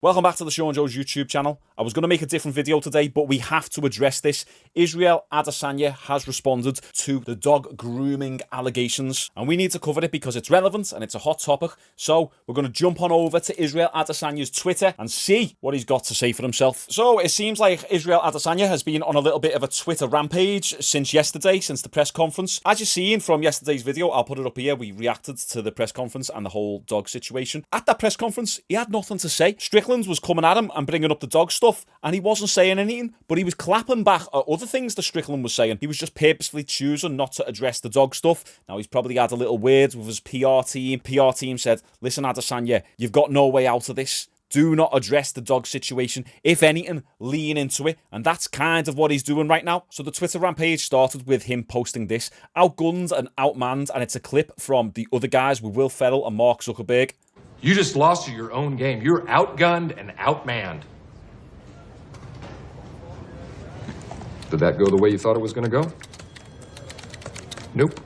Welcome back to the Shaun Jones YouTube channel. I was going to make a different video today, but we have to address this. Israel Adesanya has responded to the dog grooming allegations, and we need to cover it because it's relevant and it's a hot topic. So we're going to jump on over to Israel Adesanya's Twitter and see what he's got to say for himself. So it seems like Israel Adesanya has been on a little bit of a Twitter rampage since yesterday, since the press conference. As you've seen from yesterday's video, I'll put it up here, we reacted to the press conference and the whole dog situation. At that press conference, he had nothing to say. Strickland was coming at him and bringing up the dog stuff, and he wasn't saying anything, but he was clapping back at other things that Strickland was saying. He was just purposefully choosing not to address the dog stuff. Now, he's probably had a little words with his PR team. PR team said, listen, Adesanya, you've got no way out of this. Do not address the dog situation. If anything, lean into it. And that's kind of what he's doing right now. So the Twitter rampage started with him posting this, outgunned and outmanned, and it's a clip from the other guys with Will Ferrell and Mark Zuckerberg. You just lost to your own game. You're outgunned and outmanned. Did that go the way you thought it was going to go? Nope.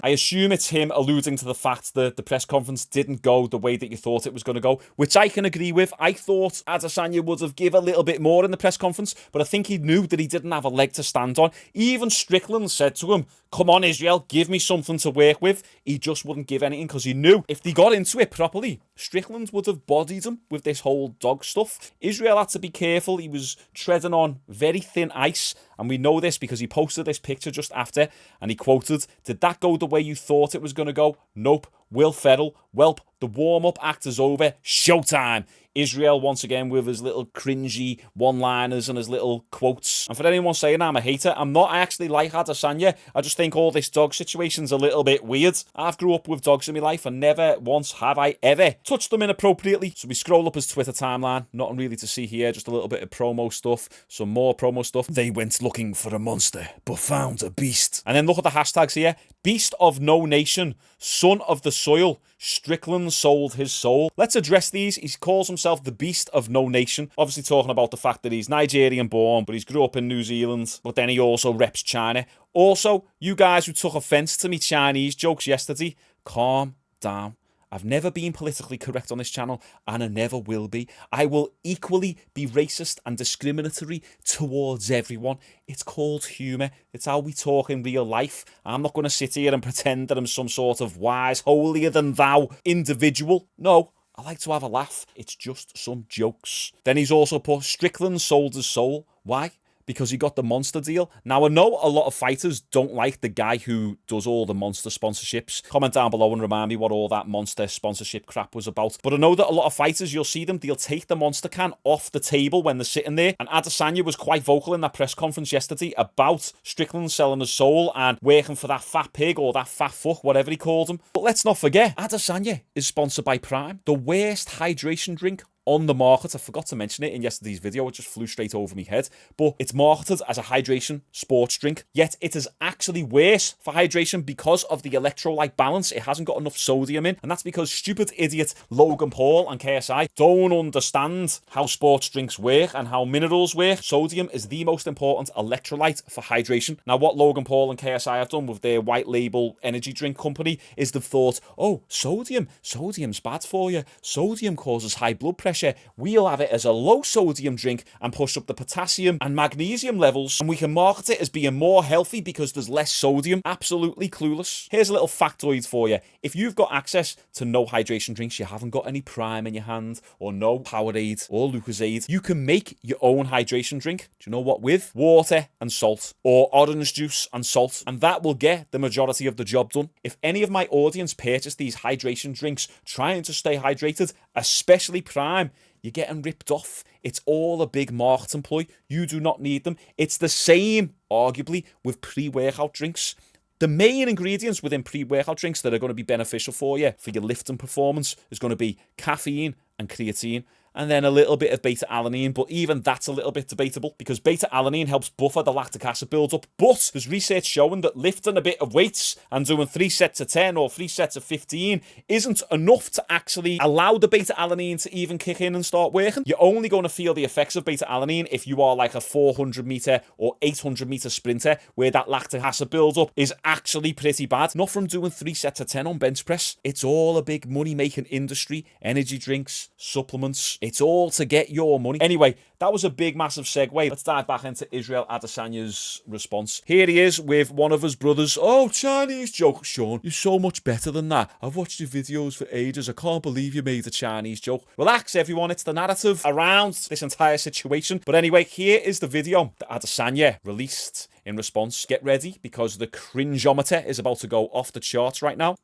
I assume it's him alluding to the fact that the press conference didn't go the way that you thought it was going to go, which I can agree with. I thought Adesanya would have given a little bit more in the press conference, but I think he knew that he didn't have a leg to stand on. Even Strickland said to him, come on, Israel, give me something to work with. He just wouldn't give anything because he knew if they got into it properly, Strickland would have bodied him with this whole dog stuff. Israel had to be careful. He was treading on very thin ice, and we know this because he posted this picture just after, and he quoted, did that go the way you thought it was going to go? Nope. Will Ferrell, welp, the warm-up act is over. Showtime. Israel, once again, with his little cringy one-liners and his little quotes. And for anyone saying I'm a hater, I'm not. I actually like Adesanya. I just think all this dog situation's a little bit weird. I've grew up with dogs in my life and never once have I ever touched them inappropriately. So we scroll up his Twitter timeline. Nothing really to see here, just a little bit of promo stuff. Some more promo stuff. They went looking for a monster, but found a beast. And then look at the hashtags here. Beast of no nation, son of the soil, Strickland sold his soul. Let's address these. He calls himself the beast of no nation. Obviously talking about the fact that he's Nigerian born, but he's grew up in New Zealand, but then he also reps China. Also, you guys who took offense to me Chinese jokes yesterday, calm down. I've never been politically correct on this channel, and I never will be. I will equally be racist and discriminatory towards everyone. It's called humour. It's how we talk in real life. I'm not going to sit here and pretend that I'm some sort of wise, holier-than-thou individual. No, I like to have a laugh. It's just some jokes. Then he's also put, Strickland sold his soul. Why? Because he got the Monster deal. Now, I know a lot of fighters don't like the guy who does all the Monster sponsorships. Comment down below and remind me what all that Monster sponsorship crap was about. But I know that a lot of fighters, you'll see them, they'll take the Monster can off the table when they're sitting there. And Adesanya was quite vocal in that press conference yesterday about Strickland selling his soul and working for that fat pig or that fat fuck, whatever he called him. But let's not forget, Adesanya is sponsored by Prime, the worst hydration drink on the market. I forgot to mention it in yesterday's video. It just flew straight over my head. But it's marketed as a hydration sports drink, yet it is actually worse for hydration because of the electrolyte balance. It hasn't got enough sodium in, and that's because stupid idiot Logan Paul and KSI don't understand how sports drinks work and how minerals work. Sodium is the most important electrolyte for hydration. Now, what Logan Paul and KSI have done with their white label energy drink company is they've thought, oh, sodium's bad for you. Sodium causes high blood pressure. We'll have it as a low sodium drink and push up the potassium and magnesium levels, and we can market it as being more healthy because there's less sodium. Absolutely clueless. Here's a little factoid for you. If you've got access to no hydration drinks, you haven't got any Prime in your hand, or no Powerade or Lucozade, you can make your own hydration drink. Do you know what with? Water and salt, or orange juice and salt, and that will get the majority of the job done. If any of my audience purchase these hydration drinks trying to stay hydrated, especially Prime, you're getting ripped off. It's all a big marketing ploy. You do not need them. It's the same, arguably, with pre-workout drinks. The main ingredients within pre-workout drinks that are going to be beneficial for you, for your lifting performance, is going to be caffeine and creatine, and then a little bit of beta-alanine, but even that's a little bit debatable because beta-alanine helps buffer the lactic acid build-up. But there's research showing that lifting a bit of weights and doing 3 sets of 10 or 3 sets of 15 isn't enough to actually allow the beta-alanine to even kick in and start working. You're only going to feel the effects of beta-alanine if you are like a 400-meter or 800-meter sprinter where that lactic acid build-up is actually pretty bad. Not from doing 3 sets of 10 on bench press. It's all a big money-making industry. Energy drinks, supplements. It's all to get your money. Anyway, that was a big, massive segue. Let's dive back into Israel Adesanya's response. Here he is with one of his brothers. Oh, Chinese joke. Shaun, you're so much better than that. I've watched your videos for ages. I can't believe you made a Chinese joke. Relax, everyone. It's the narrative around this entire situation. But anyway, here is the video that Adesanya released in response. Get ready, because the cringeometer is about to go off the charts right now.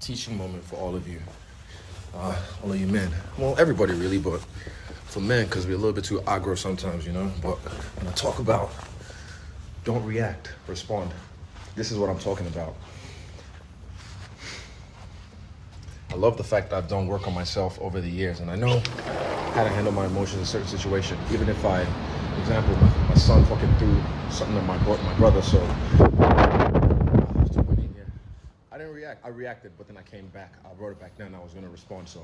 Teaching moment for all of you. All of you men. Well, everybody really, but for men, because we're a little bit too aggro sometimes, you know? But when I talk about don't react, respond, this is what I'm talking about. I love the fact that I've done work on myself over the years, and I know how to handle my emotions in certain situations. Even if I, for example, my son fucking threw something at my brother, so I was too winning here. I didn't react. I reacted, but then I came back. I wrote it back down. I was gonna respond. So,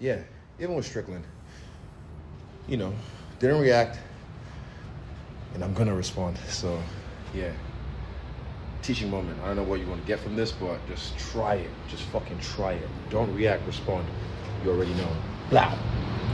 yeah, even with Strickland, you know, didn't react, and I'm gonna respond. So, yeah. Teaching moment. I don't know what you want to get from this, but just try it. Just fucking try it. Don't react, respond. You already know. Blah.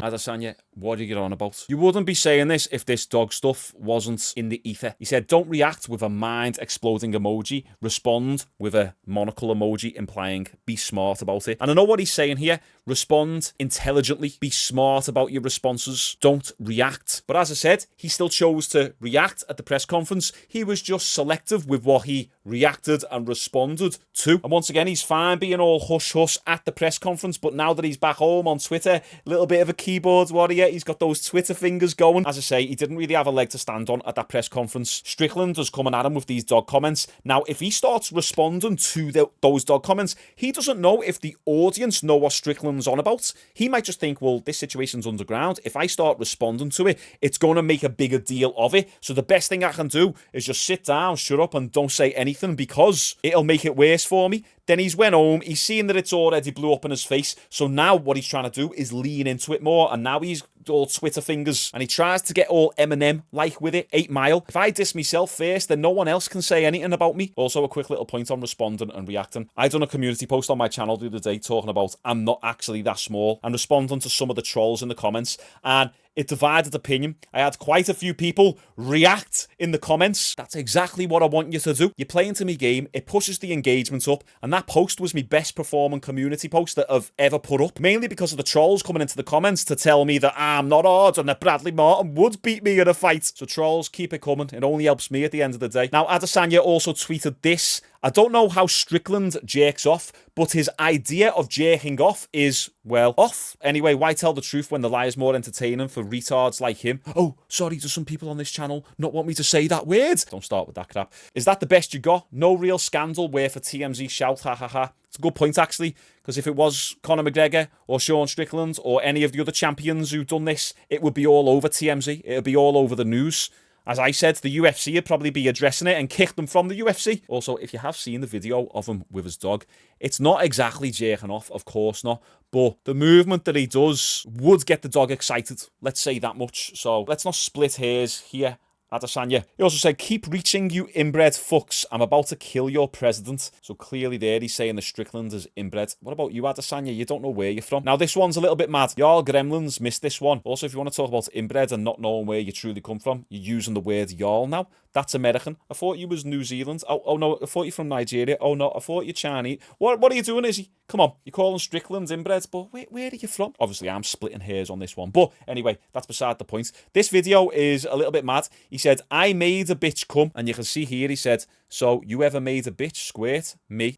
Adesanya, what are you on about? You wouldn't be saying this if this dog stuff wasn't in the ether. He said, don't react with a mind-exploding emoji. Respond with a monocle emoji, implying be smart about it. And I know what he's saying here. Respond intelligently. Be smart about your responses. Don't react. But as I said, he still chose to react at the press conference. He was just selective with what he reacted and responded to. And once again, he's fine being all hush-hush at the press conference, but now that he's back home on Twitter, a little bit of a keyboard warrior, he's got those Twitter fingers going. As I say, he didn't really have a leg to stand on at that press conference. Strickland was coming at him with these dog comments. Now, if he starts responding to those dog comments, he doesn't know if the audience know what Strickland's on about. He might just think, well, this situation's underground. If I start responding to it, it's going to make a bigger deal of it. So the best thing I can do is just sit down, shut up, and don't say anything, because it'll make it worse for me. Then he's went home, he's seen that it's already blew up in his face, so now what he's trying to do is lean into it more, and now he's all Twitter fingers, and he tries to get all Eminem-like with it, 8 Mile. If I diss myself first, then no one else can say anything about me. Also, a quick little point on responding and reacting. I done a community post on my channel the other day talking about I'm not actually that small, and responding to some of the trolls in the comments, and it divided opinion. I had quite a few people react in the comments. That's exactly what I want you to do. You're playing to me game, it pushes the engagement up, and that post was my best performing community post that I've ever put up, mainly because of the trolls coming into the comments to tell me that I'm not hard and that Bradley Martin would beat me in a fight. So trolls, keep it coming. It only helps me at the end of the day. Now, Adesanya also tweeted this. I don't know how Strickland jerks off, but his idea of jerking off is, well, off. Anyway, why tell the truth when the lie is more entertaining for retards like him? Oh, sorry, do some people on this channel not want me to say that word? Don't start with that crap. Is that the best you got? No real scandal worth a TMZ shout, ha ha ha. It's a good point, actually, because if it was Conor McGregor or Sean Strickland or any of the other champions who've done this, it would be all over TMZ. It would be all over the news. As I said, the UFC would probably be addressing it and kick them from the UFC. Also, if you have seen the video of him with his dog, it's not exactly jerking off, of course not, but the movement that he does would get the dog excited. Let's say that much. So let's not split hairs here. Adesanya. He also said, keep reaching, you inbred fucks. I'm about to kill your president. So clearly there he's saying the Strickland is inbred. What about you, Adesanya? You don't know where you're from. Now this one's a little bit mad. Y'all gremlins missed this one. Also, if you want to talk about inbred and not knowing where you truly come from, you're using the word y'all now. That's American. I thought you was New Zealand. Oh no, I thought you're from Nigeria. Oh no, I thought you're Chinese. What are you doing, Izzy? Come on, you're calling Strickland inbred, but where are you from? Obviously, I'm splitting hairs on this one. But anyway, that's beside the point. This video is a little bit mad. He said, I made a bitch come. And you can see here, he said, so you ever made a bitch squirt? Me.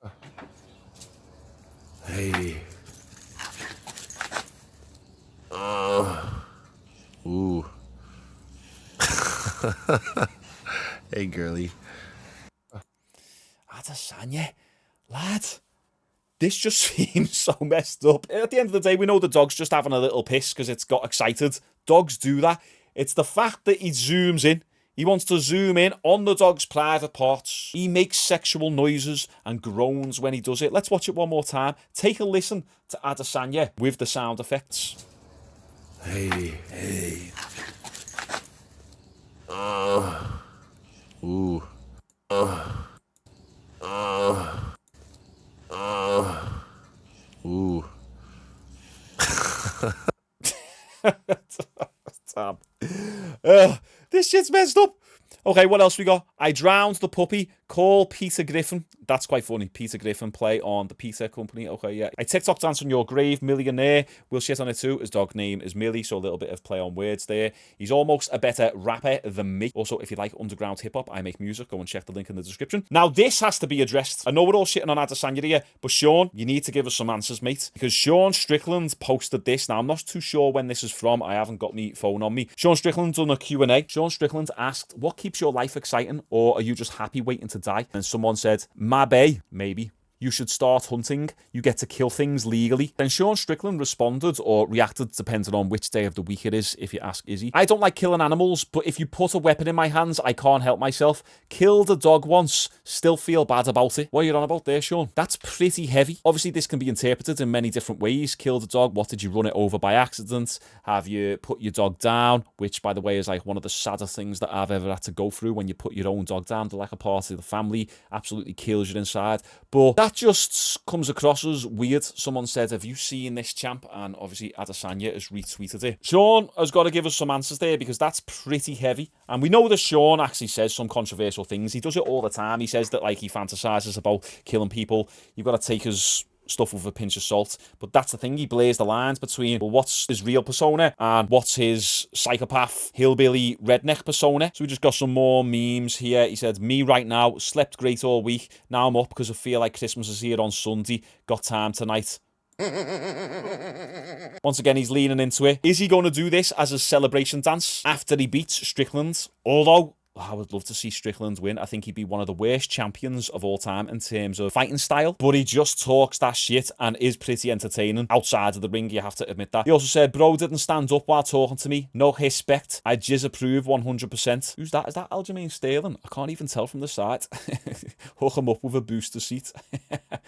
Hey. Ooh. Hey, girly. Adesanya, lad. This just seems so messed up. At the end of the day, we know the dog's just having a little piss because it's got excited. Dogs do that. It's the fact that he zooms in. He wants to zoom in on the dog's private parts. He makes sexual noises and groans when he does it. Let's watch it one more time. Take a listen to Adesanya with the sound effects. Hey. Ooh. Ooh. Damn. This shit's messed up. Okay, what else we got? I drowned the puppy. Call Peter Griffin. That's quite funny. Peter Griffin play on the Peter Company. Okay, yeah. I TikTok dance on your grave. Millionaire. Will shit on it too. His dog name is Millie, so a little bit of play on words there. He's almost a better rapper than me. Also, if you like underground hip-hop, I make music. Go and check the link in the description. Now, this has to be addressed. I know we're all shitting on Adesanya here, but Shaun, you need to give us some answers, mate. Because Sean Strickland posted this. Now, I'm not too sure when this is from. I haven't got my phone on me. Sean Strickland done a Q&A. Sean Strickland asked, what keeps your life exciting, or are you just happy waiting to die? And someone said, maybe. You should start hunting. You get to kill things legally. Then Sean Strickland responded, or reacted, depending on which day of the week it is, if you ask Izzy. I don't like killing animals, but if you put a weapon in my hands, I can't help myself. Killed a dog once, still feel bad about it. What are you on about there, Sean? That's pretty heavy. Obviously, this can be interpreted in many different ways. Killed a dog, what, did you run it over by accident? Have you put your dog down? Which, by the way, is like one of the saddest things that I've ever had to go through, when you put your own dog down. They're like a part of the family. Absolutely kills you inside. But that just comes across as weird. Someone said, have you seen this, champ? And obviously Adesanya has retweeted it. Sean has got to give us some answers there, because that's pretty heavy. And we know that Sean actually says some controversial things. He does it all the time. He says that, like, he fantasizes about killing people. You've got to take his stuff with a pinch of salt. But that's the thing, he blurs the lines between, well, what's his real persona and what's his psychopath, hillbilly, redneck persona. So we just got some more memes here. He said, me right now, slept great all week. Now I'm up because I feel like Christmas is here on Sunday. Got time tonight. Once again, he's leaning into it. Is he going to do this as a celebration dance after he beats Strickland? Although I would love to see Strickland win. I think he'd be one of the worst champions of all time in terms of fighting style. But he just talks that shit and is pretty entertaining outside of the ring, you have to admit that. He also said, bro didn't stand up while talking to me. No respect. I disapprove 100%. Who's that? Is that Aljamain Sterling? I can't even tell from the side. Hook him up with a booster seat.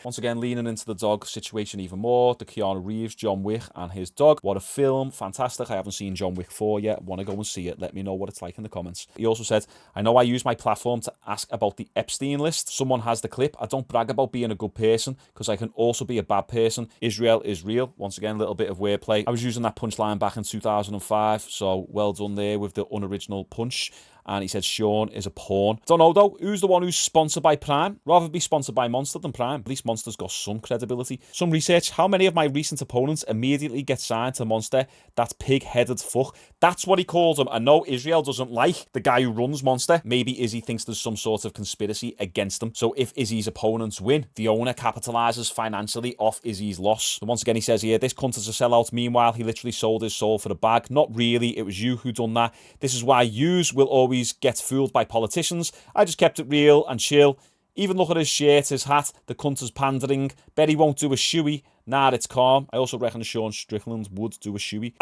Once again, leaning into the dog situation even more. The Keanu Reeves, John Wick and his dog. What a film. Fantastic. I haven't seen John Wick 4 yet. Want to go and see it. Let me know what it's like in the comments. He also said, I know I use my platform to ask about the Epstein list. Someone has the clip. I don't brag about being a good person, because I can also be a bad person. Israel is real. Once again, a little bit of wordplay. I was using that punchline back in 2005, so well done there with the unoriginal punch. And he said Sean is a pawn. Don't know though, who's the one who's sponsored by Prime? Rather be sponsored by Monster than Prime. At least Monster's got some credibility. Some research, how many of my recent opponents immediately get signed to Monster? That pig-headed fuck. That's what he calls him. I know Israel doesn't like the guy who runs Monster. Maybe Izzy thinks there's some sort of conspiracy against him. So if Izzy's opponents win, the owner capitalizes financially off Izzy's loss. So once again, he says here, this cunt is a sellout. Meanwhile, he literally sold his soul for a bag. Not really, it was you who done that. This is why yous will always get fooled by politicians. I just kept it real and chill. Even look at his shirt, his hat, the cunt is pandering. Bet he won't do a shoey. Nah, it's calm. I also reckon Sean Strickland would do a shoey.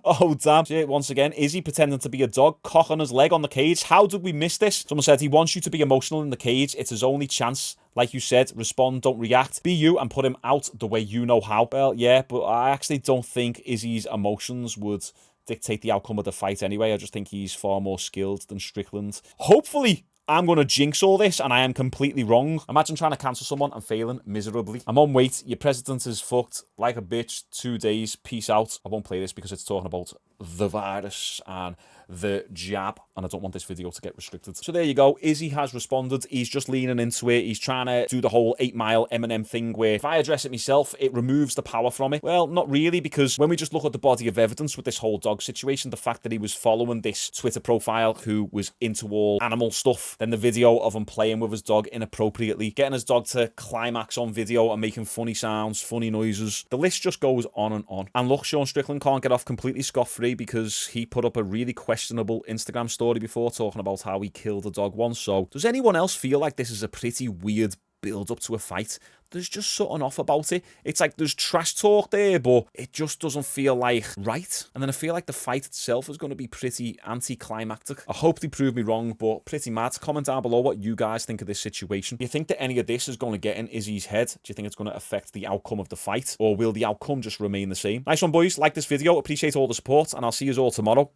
Oh, damn. Once again, is he pretending to be a dog, cocking his leg on the cage? How did we miss this? Someone said he wants you to be emotional in the cage. It's his only chance. Like you said, respond, don't react. Be you and put him out the way you know how. Well, yeah, but I actually don't think Izzy's emotions would dictate the outcome of the fight anyway. I just think he's far more skilled than Strickland. Hopefully, I'm going to jinx all this and I am completely wrong. Imagine trying to cancel someone and failing miserably. I'm on weight. Your president is fucked. Like a bitch. 2 days. Peace out. I won't play this because it's talking about the virus and the jab, and I don't want this video to get restricted. So there you go. Izzy has responded. He's just leaning into it. He's trying to do the whole 8 Mile Eminem thing where if I address it myself, it removes the power from it. Well, not really, because when we just look at the body of evidence with this whole dog situation, the fact that he was following this Twitter profile who was into all animal stuff, then the video of him playing with his dog inappropriately, getting his dog to climax on video and making funny sounds, funny noises. The list just goes on and on. And look, Sean Strickland can't get off completely scot-free because he put up a really questionable Instagram story before talking about how he killed a dog once. So does anyone else feel like this is a pretty weird build up to a fight? There's just something off about it. It's like there's trash talk there, but it just doesn't feel like right. And then I feel like the fight itself is going to be pretty anticlimactic. I hope they prove me wrong, but pretty mad. Comment down below what you guys think of this situation. Do you think that any of this is going to get in Izzy's head? Do you think it's going to affect the outcome of the fight? Or will the outcome just remain the same? Nice one, boys. Like this video. Appreciate all the support, and I'll see you all tomorrow.